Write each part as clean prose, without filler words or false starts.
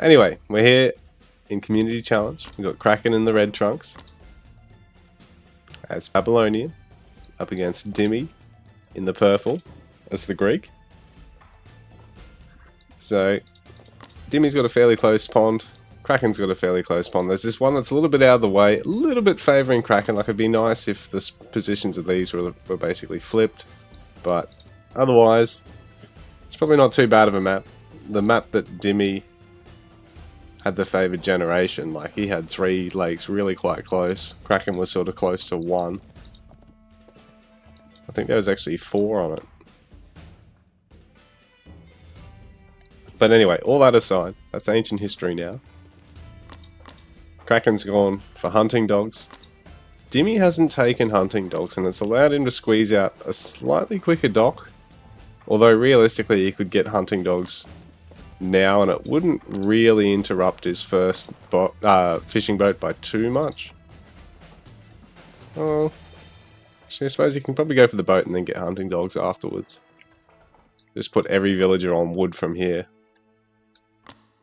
Anyway, we're here in Community Challenge. We've got Kraken in the red trunks. As Babylonian. Up against Dimi in the purple as the Greek. So, Dimi's got a fairly close pond. Kraken's got a fairly close pond. There's this one that's a little bit out of the way, a little bit favouring Kraken. Like, it'd be nice if the positions of these were basically flipped. But otherwise, it's probably not too bad of a map. The map that Dimi had the favoured generation, like he had 3 lakes really quite close. Kraken was sort of close to 1. I think there was actually 4 on it. But anyway, all that aside, that's ancient history now. Kraken's gone for hunting dogs. Dimi hasn't taken hunting dogs, and it's allowed him to squeeze out a slightly quicker dock. Although realistically, he could get hunting dogs now, and it wouldn't really interrupt his first fishing boat by too much. Oh, actually, I suppose you can probably go for the boat and then get hunting dogs afterwards. Just put every villager on wood from here.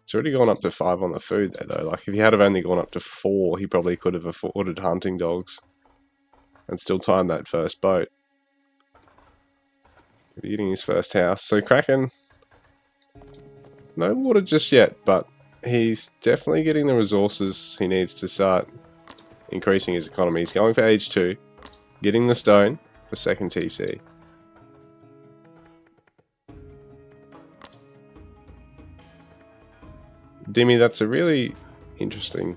It's already gone up to 5 on the food there, though. Like, if he had have only gone up to 4, he probably could have afforded hunting dogs and still timed that first boat. Eating his first house. So Kraken, no water just yet, but he's definitely getting the resources he needs to start increasing his economy. He's going for age 2, getting the stone for second TC. Dimi, that's a really interesting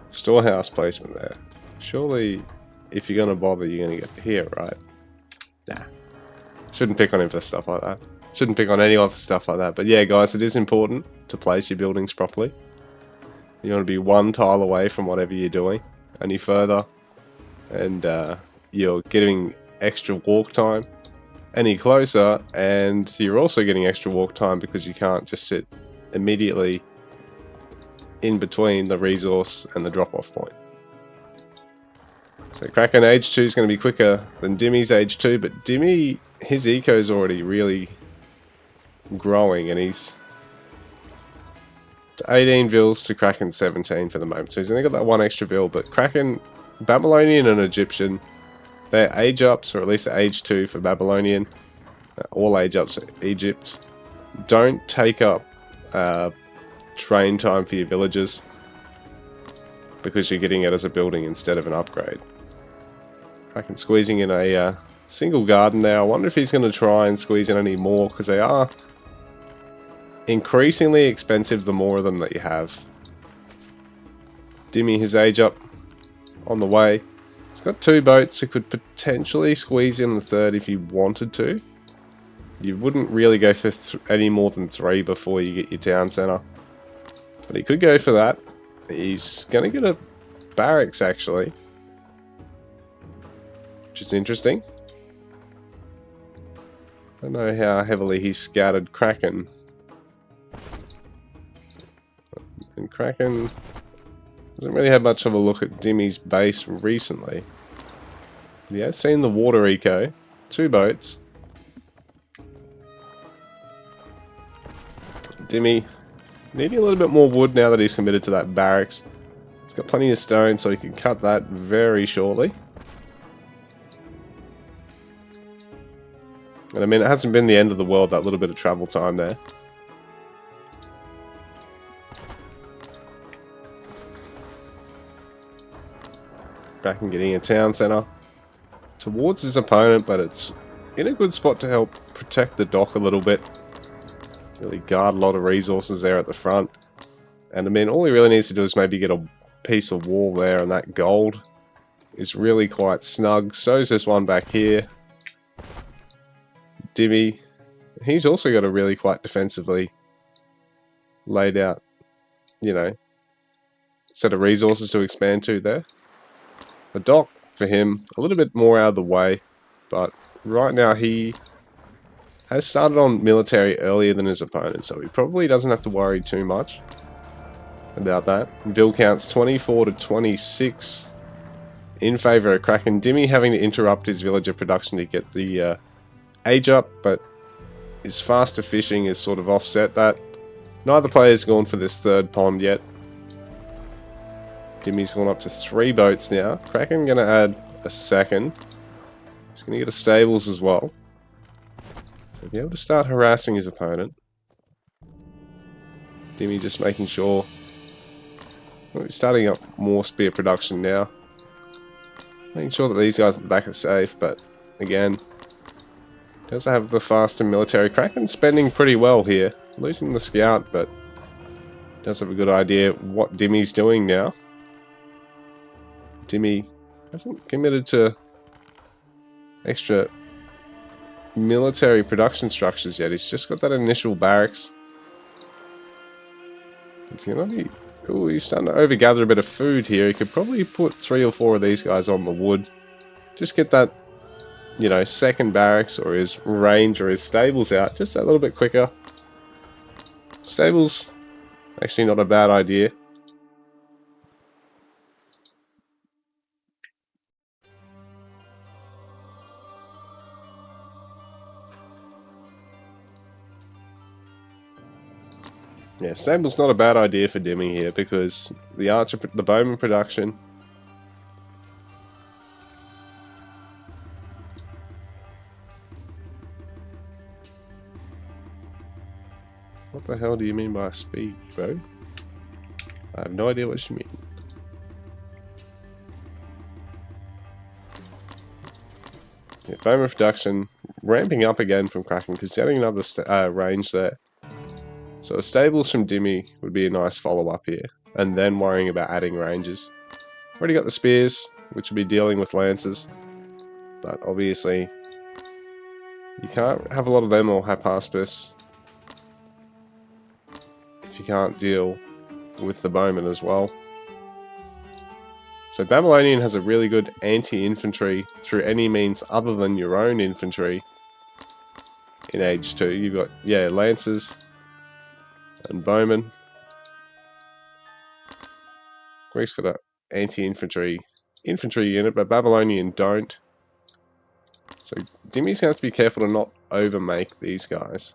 storehouse placement there. Surely, if you're going to bother, you're going to get here, right? Nah. Shouldn't pick on him for stuff like that. Shouldn't pick on anyone for stuff like that. But yeah, guys, it is important to place your buildings properly. You want to be 1 tile away from whatever you're doing. Any further, and you're getting extra walk time. Any closer, and you're also getting extra walk time because you can't just sit immediately in between the resource and the drop-off point. So Kraken age 2 is going to be quicker than Dimi's age 2, but Dimi, his eco is already really growing, and he's 18 vills to Kraken 17 for the moment. So he's only got that 1 extra vill, but Kraken, Babylonian and Egyptian, they're age ups, or at least age 2 for Babylonian. All age ups for Egypt. Don't take up train time for your villagers because you're getting it as a building instead of an upgrade. Kraken squeezing in a single garden now. I wonder if he's going to try and squeeze in any more, because they are increasingly expensive the more of them that you have. Dimi, his age up on the way. He's got 2 boats, so could potentially squeeze in the 3rd if you wanted to. You wouldn't really go for any more than 3 before you get your town centre. But he could go for that. He's going to get a barracks, actually, which is interesting. I don't know how heavily he scouted Kraken. And Kraken doesn't really have much of a look at Dimi's base recently. He has seen the water eco. 2 boats. Dimi needing a little bit more wood now that he's committed to that barracks. He's got plenty of stone, so he can cut that very shortly. And I mean, it hasn't been the end of the world, that little bit of travel time there. Kraken getting a town centre towards his opponent, but it's in a good spot to help protect the dock a little bit. Really guard a lot of resources there at the front. And I mean, all he really needs to do is maybe get a piece of wall there, and that gold is really quite snug. So is this one back here. Dimi, he's also got a really quite defensively laid out, you know, set of resources to expand to there. The dock for him, a little bit more out of the way, but right now he has started on military earlier than his opponent, so he probably doesn't have to worry too much about that. Vill counts 24 to 26 in favour of Kraken. Dimi having to interrupt his villager production to get the age up, but his faster fishing has sort of offset that. Neither player's gone for this third pond yet. Dimi's gone up to 3 boats now. Kraken going to add a second. He's going to get a stables as well. So he'll be able to start harassing his opponent. Dimi just making sure. Well, he's starting up more spear production now. Making sure that these guys at the back are safe, but again, does have the faster military. Kraken's spending pretty well here. Losing the scout, but does have a good idea what Dimi's doing now. Dimi hasn't committed to extra military production structures yet. He's just got that initial barracks. He's gonna be... Ooh, he's starting to overgather a bit of food here. He could probably put 3 or 4 of these guys on the wood. Just get that, you know, second barracks or his range or his stables out just a little bit quicker. Stables, actually not a bad idea. Yeah, stable's not a bad idea for Dimi here because the bowman production. What the hell do you mean by speed, bro? I have no idea what you mean. Yeah, bowman production ramping up again from Kraken because he's getting another range there. So stables from Dimi would be a nice follow-up here, and then worrying about adding ranges. Already got the spears, which will be dealing with lances, but obviously you can't have a lot of them or Hapaspis if you can't deal with the bowman as well. So Babylonian has a really good anti-infantry through any means other than your own infantry in Age 2. You've got, yeah, lances and bowmen. Greek's got an anti-infantry unit, but Babylonian don't. So Dimi's going to have to be careful to not overmake these guys.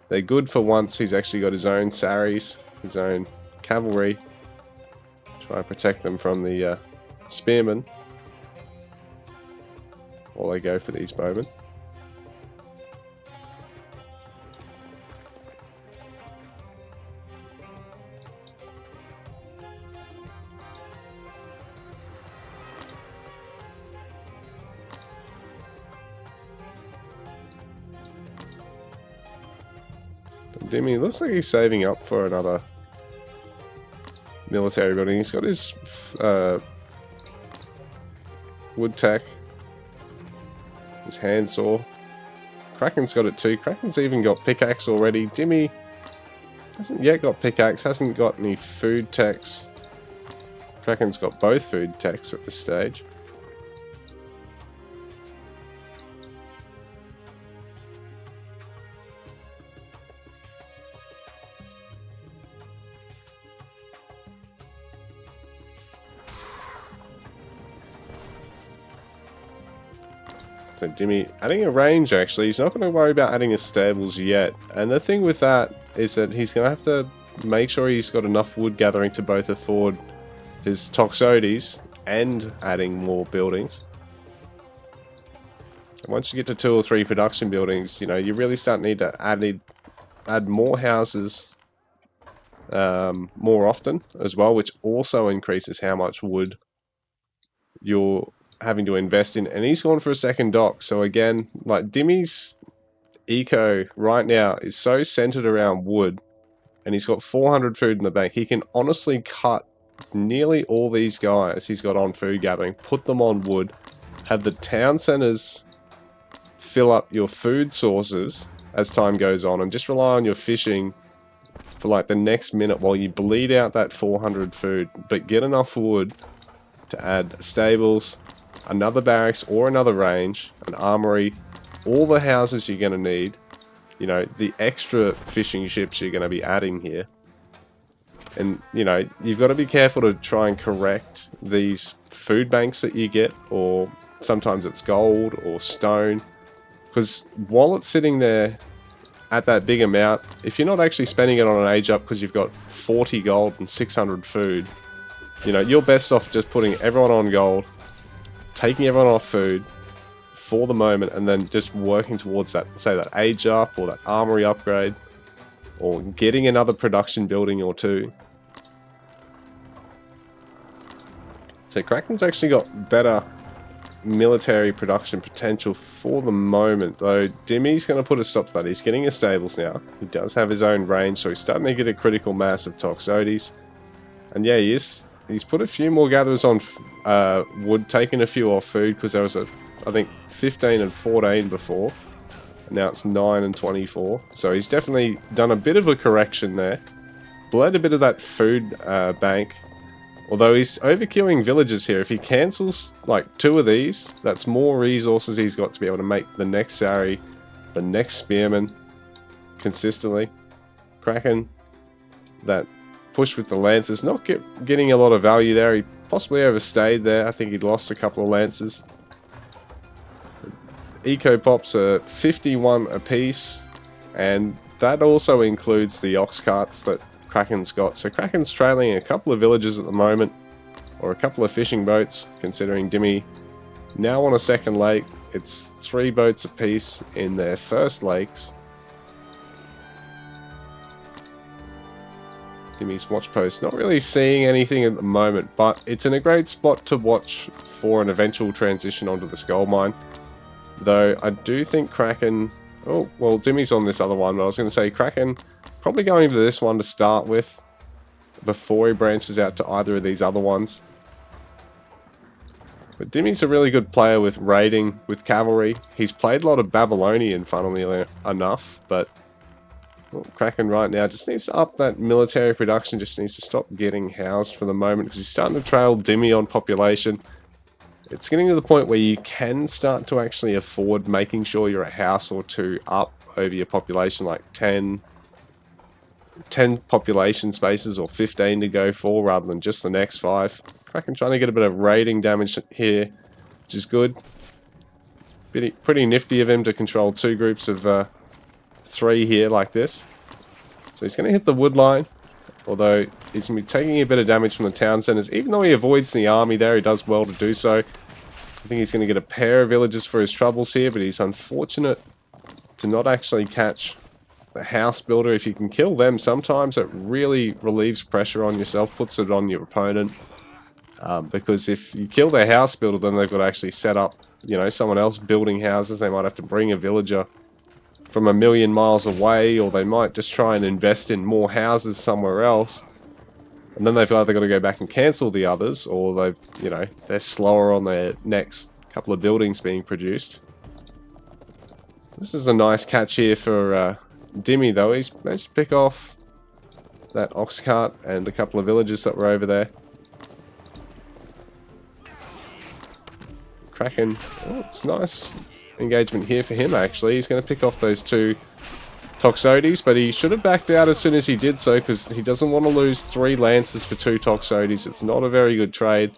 They're good for once he's actually got his own saris, his own cavalry. Try and protect them from the spearmen while they go for these bowmen. Dimi looks like he's saving up for another military building. He's got his wood tack, his handsaw. Kraken's got it too. Kraken's even got pickaxe already. Dimi hasn't yet got pickaxe, hasn't got any food techs. Kraken's got both food techs at this stage. So Dimi adding a range actually, he's not going to worry about adding his stables yet. And the thing with that is that he's going to have to make sure he's got enough wood gathering to both afford his Toxotes and adding more buildings. And once you get to 2 or 3 production buildings, you know, you really start need to add more houses more often as well, which also increases how much wood you're having to invest in. And he's gone for a second dock, so again, like Dimi's eco right now is so centered around wood, and he's got 400 food in the bank. He can honestly cut nearly all these guys he's got on food gathering, put them on wood, have the town centers fill up your food sources as time goes on, and just rely on your fishing for like the next minute while you bleed out that 400 food, but get enough wood to add stables, another barracks or another range, an armory, all the houses you're going to need, you know, the extra fishing ships you're going to be adding here. And, you know, you've got to be careful to try and correct these food banks that you get, or sometimes it's gold or stone, because while it's sitting there at that big amount, if you're not actually spending it on an age up because you've got 40 gold and 600 food, you know, you're best off just putting everyone on gold, taking everyone off food for the moment, and then just working towards that, say that age up or that armory upgrade, or getting another production building or two. So Kraken's actually got better military production potential for the moment, though Dimi's going to put a stop to that. He's getting his stables now. He does have his own range, so he's starting to get a critical mass of Toxotes. And yeah, he's put a few more gatherers on wood, taking a few off food, because there was I think 15 and 14 before. And now it's 9 and 24. So he's definitely done a bit of a correction there. Bled a bit of that food bank. Although he's overkilling villagers here. If he cancels like 2 of these, that's more resources he's got to be able to make the next Sari, the next Spearman, consistently. Kraken, that push with the Lancers, not getting a lot of value there. He possibly overstayed there. I think he'd lost a couple of Lancers. Eco Pops are 51 apiece, and that also includes the ox carts that Kraken's got. So Kraken's trailing a couple of villages at the moment, or a couple of fishing boats, considering Dimi now on a second lake. It's 3 boats apiece in their first lakes. Dimi's watch post not really seeing anything at the moment, but it's in a great spot to watch for an eventual transition onto this gold mine. Though I do think Kraken, oh well, Dimi's on this other one, but I was going to say Kraken probably going to this one to start with before he branches out to either of these other ones. But Dimi's a really good player with raiding, with cavalry. He's played a lot of Babylonian, funnily enough, but well, Kraken right now just needs to up that military production, just needs to stop getting housed for the moment, because he's starting to trail Dimi on population. It's getting to the point where you can start to actually afford making sure you're a house or 2 up over your population, like 10 population spaces or 15 to go for, rather than just the next 5. Kraken trying to get a bit of raiding damage here, which is good. It's pretty nifty of him to control 2 groups of 3 here like this. So he's going to hit the wood line, although he's going to be taking a bit of damage from the town centers. Even though he avoids the army there, he does well to do so. I think he's going to get a pair of villages for his troubles here, but he's unfortunate to not actually catch the house builder. If you can kill them, sometimes it really relieves pressure on yourself, puts it on your opponent. Because if you kill their house builder, then they've got to actually set up, you know, someone else building houses. They might have to bring a villager from a million miles away, or they might just try and invest in more houses somewhere else. And then they've either got to go back and cancel the others, or they've, you know, they're slower on their next couple of buildings being produced. This is a nice catch here for Dimi, though. He's managed to pick off that ox cart and a couple of villages that were over there. Kraken, oh, it's nice engagement here for him, actually. He's going to pick off those 2 Toxotes, but he should have backed out as soon as he did so, because he doesn't want to lose 3 Lancers for 2 Toxotes. It's not a very good trade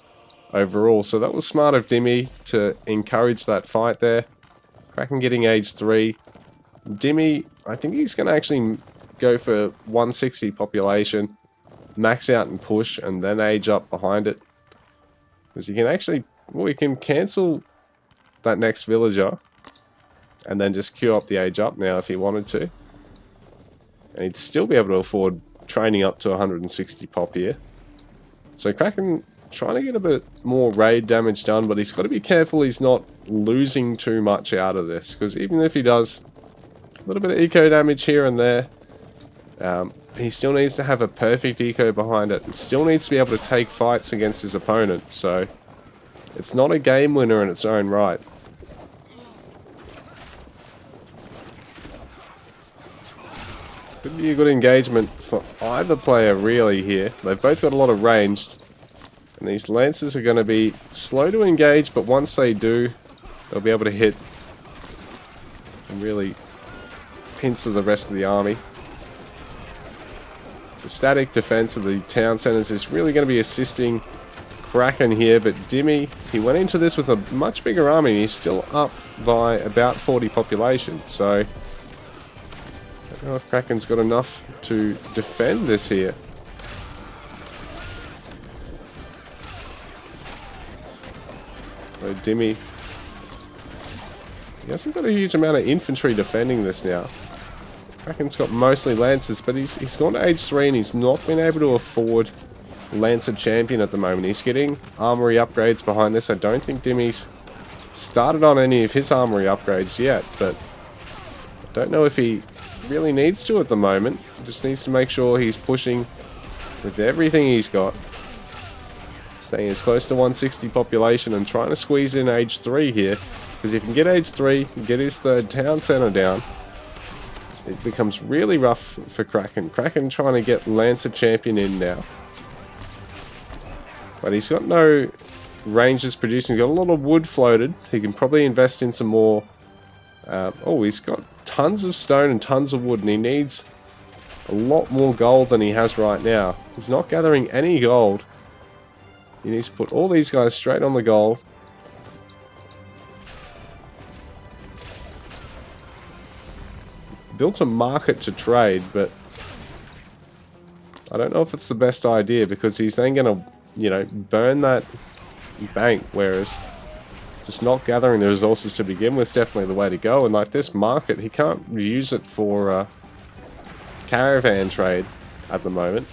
overall, so that was smart of Dimi to encourage that fight there. Kraken getting age 3. Dimi, I think he's going to actually go for 160 population, max out and push, and then age up behind it. Because you can actually, well, we can cancel that next villager and then just queue up the age up now if he wanted to. And he'd still be able to afford training up to 160 pop here. So Kraken trying to get a bit more raid damage done, but he's got to be careful he's not losing too much out of this, because even if he does a little bit of eco damage here and there, he still needs to have a perfect eco behind it, and still needs to be able to take fights against his opponent. So it's not a game winner in its own right. Could be a good engagement for either player really here. They've both got a lot of range, and these Lancers are going to be slow to engage, but once they do, they'll be able to hit and really pincer the rest of the army. The static defense of the town centers is really going to be assisting Kraken here, but Dimi, he went into this with a much bigger army. He's still up by about 40 population, so know if Kraken's got enough to defend this here. So Dimi, he hasn't got a huge amount of infantry defending this now. Kraken's got mostly Lancers, but he's gone to age 3 and he's not been able to afford Lancer Champion at the moment. He's getting armory upgrades behind this. I don't think Dimi's started on any of his armory upgrades yet, but I don't know if he really needs to at the moment. He just needs to make sure he's pushing with everything he's got. Staying as close to 160 population and trying to squeeze in age 3 here. Because if he can get age 3, get his third town centre down, it becomes really rough for Kraken. Kraken trying to get Lancer Champion in now. But he's got no ranges producing. He's got a lot of wood floated. He can probably invest in some more. Oh, he's got tons of stone and tons of wood, and he needs a lot more gold than he has right now. He's not gathering any gold. He needs to put all these guys straight on the gold. Built a market to trade, but I don't know if it's the best idea, because he's then going to, you know, burn that bank, whereas just not gathering the resources to begin with is definitely the way to go. And like this market, he can't use it for caravan trade at the moment.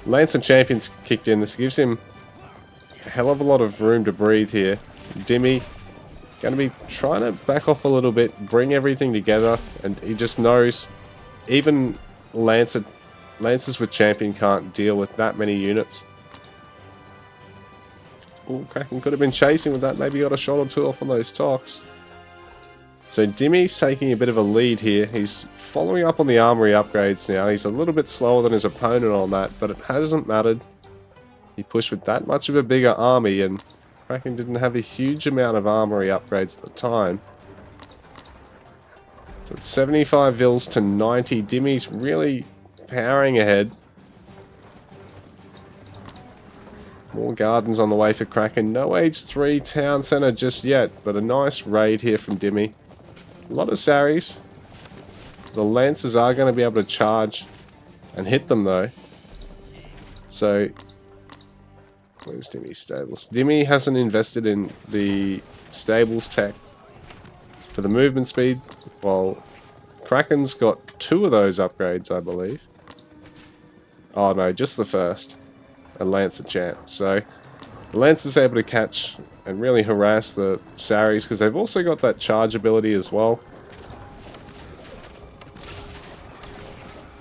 Lancer Champion's kicked in. This gives him a hell of a lot of room to breathe here. Dimi going to be trying to back off a little bit, bring everything together, and he just knows even Lancers with Champion can't deal with that many units. Oh, Kraken could have been chasing with that, maybe got a shot or two off on those talks. So Dimi's taking a bit of a lead here. He's following up on the armory upgrades now. He's a little bit slower than his opponent on that, but it hasn't mattered. He pushed with that much of a bigger army, and Kraken didn't have a huge amount of armory upgrades at the time. So it's 75 vils to 90. Dimi's really powering ahead. More gardens on the way for Kraken. No age 3 town centre just yet, but a nice raid here from Dimi. A lot of Saris. The Lancers are going to be able to charge and hit them though. So where's Dimi's stables? Dimi hasn't invested in the stables tech for the movement speed, while Kraken's got 2 of those upgrades, I believe. Oh no, just the first. A Lancer champ. So the Lancer's able to catch and really harass the Saris, because they've also got that charge ability as well.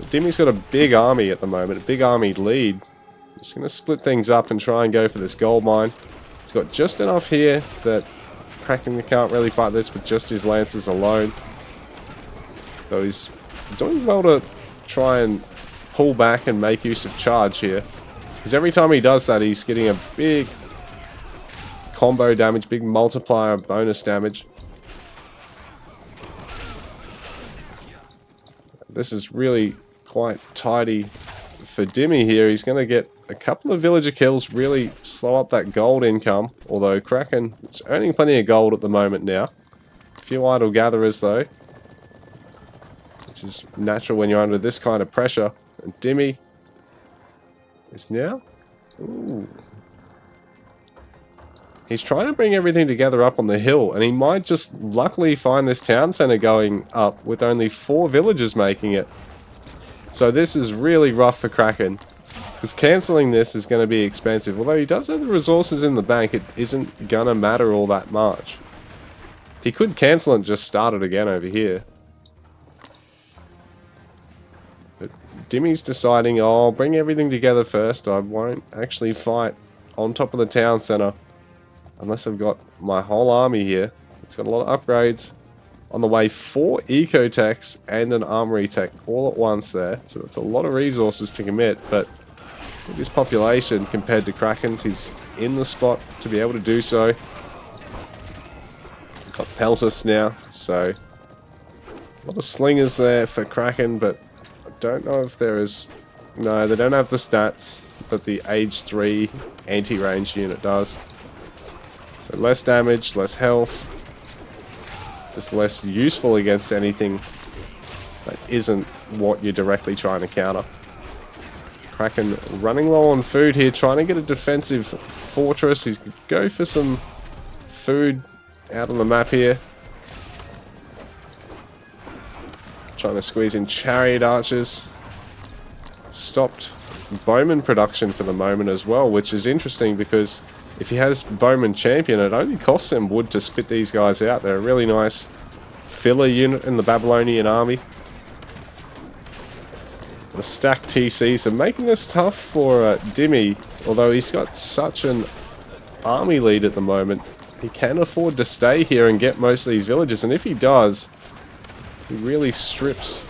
Dimi's got a big army at the moment, a big army lead. Just going to split things up and try and go for this gold mine. He's got just enough here that Kraken can't really fight this with just his Lancers alone. So he's doing well to try and pull back and make use of charge here. Because every time he does that, he's getting a big combo damage, big multiplier bonus damage. This is really quite tidy for Dimi here. He's going to get a couple of villager kills, really slow up that gold income. Although Kraken is earning plenty of gold at the moment now. A few idle gatherers though, which is natural when you're under this kind of pressure. And Dimi is now... Ooh. He's trying to bring everything together up on the hill, and he might just luckily find this town centre going up with only 4 villagers making it. So this is really rough for Kraken, because cancelling this is going to be expensive. Although he does have the resources in the bank, it isn't going to matter all that much. He could cancel and just start it again over here. But Dimi's deciding, oh, I'll bring everything together first. I won't actually fight on top of the town centre unless I've got my whole army here. It's got a lot of upgrades. On the way, 4 eco techs and an armory tech all at once there. So it's a lot of resources to commit, but with this population compared to Kraken's, he's in the spot to be able to do so. Got Peltus now, so a lot of slingers there for Kraken, but I don't know if there is... No, they don't have the stats that the age 3 anti-range unit does. So less damage, less health. Just less useful against anything that isn't what you're directly trying to counter. Kraken running low on food here, trying to get a defensive fortress. He's going to go for some food out on the map here. Trying to squeeze in chariot archers. Stopped bowman production for the moment as well, which is interesting because if he has bowman champion, it only costs him wood to spit these guys out. They're a really nice filler unit in the Babylonian army. The stacked TCs are making this tough for Dimi, although he's got such an army lead at the moment. He can afford to stay here and get most of these villages, and if he does, he really strips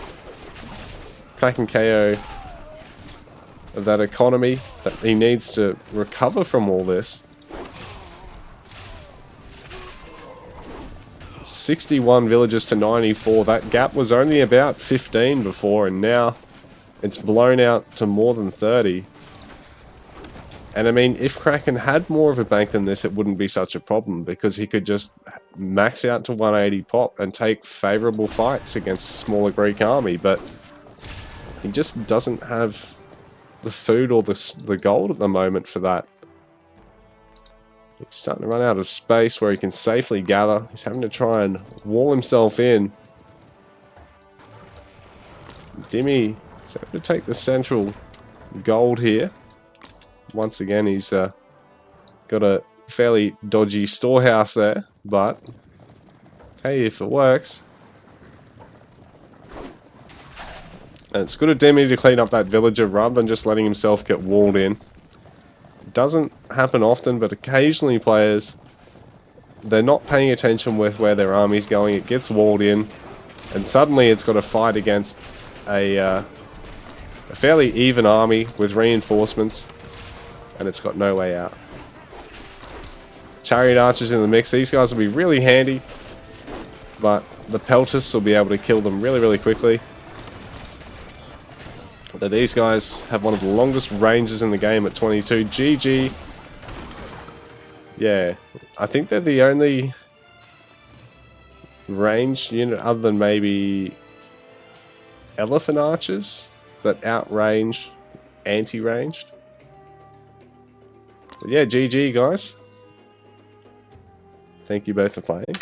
KrakenKO of that economy that he needs to recover from all this. 61 villages to 94. That gap was only about 15 before, and now it's blown out to more than 30. And I mean, if Kraken had more of a bank than this, it wouldn't be such a problem, because he could just max out to 180 pop and take favourable fights against a smaller Greek army, but he just doesn't have the food or the gold at the moment for that. He's starting to run out of space where he can safely gather. He's having to try and wall himself in. Dimi is able to take the central gold here. Once again, he's got a fairly dodgy storehouse there, but hey, if it works. And it's good of Dimi to clean up that villager rather than just letting himself get walled in. It doesn't happen often, but occasionally players, they're not paying attention with where their army's going. It gets walled in, and suddenly it's got to fight against a fairly even army with reinforcements, and it's got no way out. Chariot archers in the mix. These guys will be really handy, but the peltists will be able to kill them really, really quickly. But these guys have one of the longest ranges in the game at 22. GG. Yeah, I think they're the only ranged unit other than maybe elephant archers that outrange anti-ranged. But yeah, GG guys. Thank you both for playing.